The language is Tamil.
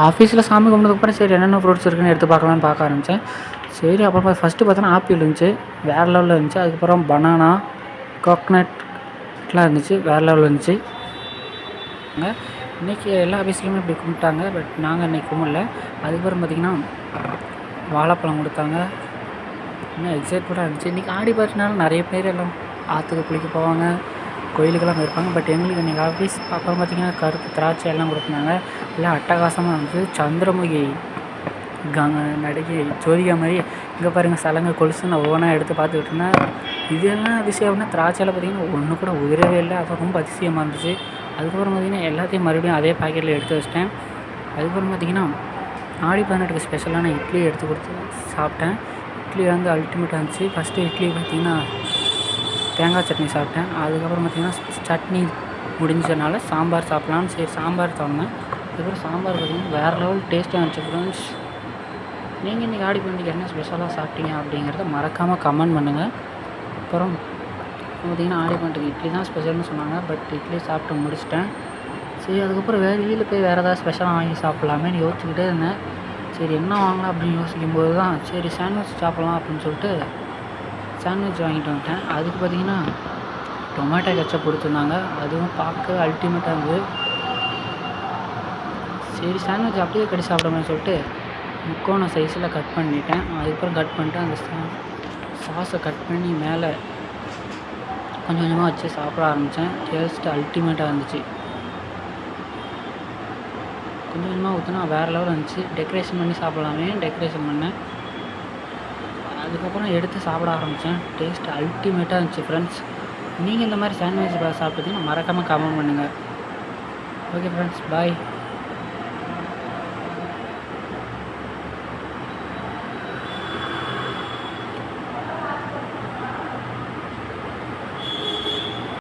ஆஃபீஸில் சாமி கும்பிட்டதுக்கப்புறம் சரி என்னென்ன ஃப்ரூட்ஸ் இருக்குன்னு எடுத்து பார்க்கலான்னு பார்க்க ஆரம்பித்தேன். சரி அப்புறமா ஃபஸ்ட்டு பார்த்தோன்னா ஆப்பிள் இருந்துச்சு, வேறு லெவலில் இருந்துச்சு. அதுக்கப்புறம் பனானா, கோக்னட்லாம் இருந்துச்சு, வேறு லெவலில் இருந்துச்சு. இன்றைக்கி எல்லா ஆஃபீஸ்லையுமே இப்படி கும்பிட்டாங்க. பட் நாங்கள் இன்றைக்கி கும்பிடல. அதுக்கப்புறம் பார்த்திங்கன்னா வாழைப்பழம் கொடுத்தாங்க. இன்னும் எக்ஸைட்மெண்ட்டாக இருந்துச்சு. இன்றைக்கி ஆடி பார்த்தனால நிறைய பேர் எல்லாம் ஆற்றுக்கு குளிக்க போவாங்க, கோயிலுக்கெல்லாம் போயிருப்பாங்க. பட் எங்களுக்கு இன்றைக்கி ஆஃபீஸ் அப்புறம் பார்த்திங்கன்னா கருப்பு திராட்சை எல்லாம் கொடுத்துருந்தாங்க. எல்லாம் அட்டகாசமாக இருந்துச்சு. சந்திரமுகி நடிகை ஜோதிகா மாதிரி இங்கே பாருங்கள் சலங்கை கொலுசு நான் ஒவ்வொன்றா எடுத்து பார்த்துக்கிட்டு இருந்தேன். இதெல்லாம் அதிசயம்னா திராட்சையில் பார்த்திங்கன்னா ஒன்று கூட உதிரவே இல்லை. அது ரொம்ப அதிசயமாக இருந்துச்சு. அதுக்கப்புறம் பார்த்திங்கன்னா எல்லாத்தையும் மறுபடியும் அதே பாக்கெட்டில் எடுத்து வச்சிட்டேன். அதுக்கப்புறம் பார்த்திங்கன்னா ஆடி 18க்கு ஸ்பெஷலான இட்லி எடுத்து கொடுத்து சாப்பிட்டேன். இட்லி வந்து அல்டிமேட்டாக இருந்துச்சு. ஃபஸ்ட்டு இட்லி பார்த்திங்கன்னா தேங்காய் சட்னி சாப்பிட்டேன். அதுக்கப்புறம் பார்த்திங்கன்னா சட்னி முடிஞ்சதுனால சாம்பார் சாப்பிட்லான்னு சரி சாம்பார் சாப்பிட்டேன். அதுக்கப்புறம் சாம்பார் பார்த்திங்கன்னா வேறு லெவல் டேஸ்ட்டாக இருந்துச்சு ஃப்ரெண்ட்ஸ். நீங்கள் இன்றைக்கி ஆடி 18க்கு என்ன ஸ்பெஷலாக சாப்பிட்டீங்க அப்படிங்கிறத மறக்காமல் கமெண்ட் பண்ணுங்கள். அப்புறம் பார்த்திங்கன்னா ஆடி 18க்கு இட்லி தான் ஸ்பெஷல்னு சொன்னாங்க. பட் இட்லி சாப்பிட்டு முடிச்சிட்டேன். சரி அதுக்கப்புறம் வெளியில் போய் வேறு ஏதாவது ஸ்பெஷலாக வாங்கி சாப்பிட்லாமேன்னு யோசிச்சுக்கிட்டே இருந்தேன். சரி என்ன வாங்கலாம் அப்படின்னு யோசிக்கும்போது தான் சரி சாண்ட்விச் சாப்பிட்லாம் அப்படின்னு சொல்லிட்டு சாண்ட்விச் வாங்கிட்டு வந்துட்டேன். அதுக்கு பார்த்திங்கன்னா டொமேட்டோ கெச்சப் கொடுத்துருந்தாங்க. அதுவும் பார்க்க அல்டிமேட்டாக இருந்தது. சரி சாண்ட்விச் அப்படியே கட்டி சாப்பிடாமன்னு சொல்லிட்டு முக்கோண சைஸில் கட் பண்ணிட்டேன். அதுக்கப்புறம் கட் பண்ணிட்டு அந்த சாஸை கட் பண்ணி மேலே கொஞ்சம் கொஞ்சமாக வச்சு சாப்பிட ஆரம்பித்தேன். டேஸ்ட்டு அல்டிமேட்டாக இருந்துச்சு. கொஞ்சம் கொஞ்சமாக ஊற்றினா வேறு லெவலில் இருந்துச்சு. டெக்கரேஷன் பண்ணி சாப்பிட்லாமே டெக்கரேஷன் பண்ணேன். அதுக்கப்புறம் எடுத்து சாப்பிட ஆரம்பித்தேன். டேஸ்ட் அல்டிமேட்டாக இருந்துச்சு ஃப்ரெண்ட்ஸ். நீங்கள் இந்த மாதிரி சாண்ட்விச் சாப்பிட்டீங்கன்னா மறக்காமல் கமெண்ட் பண்ணுங்கள். ஓகே ஃப்ரெண்ட்ஸ், பாய்.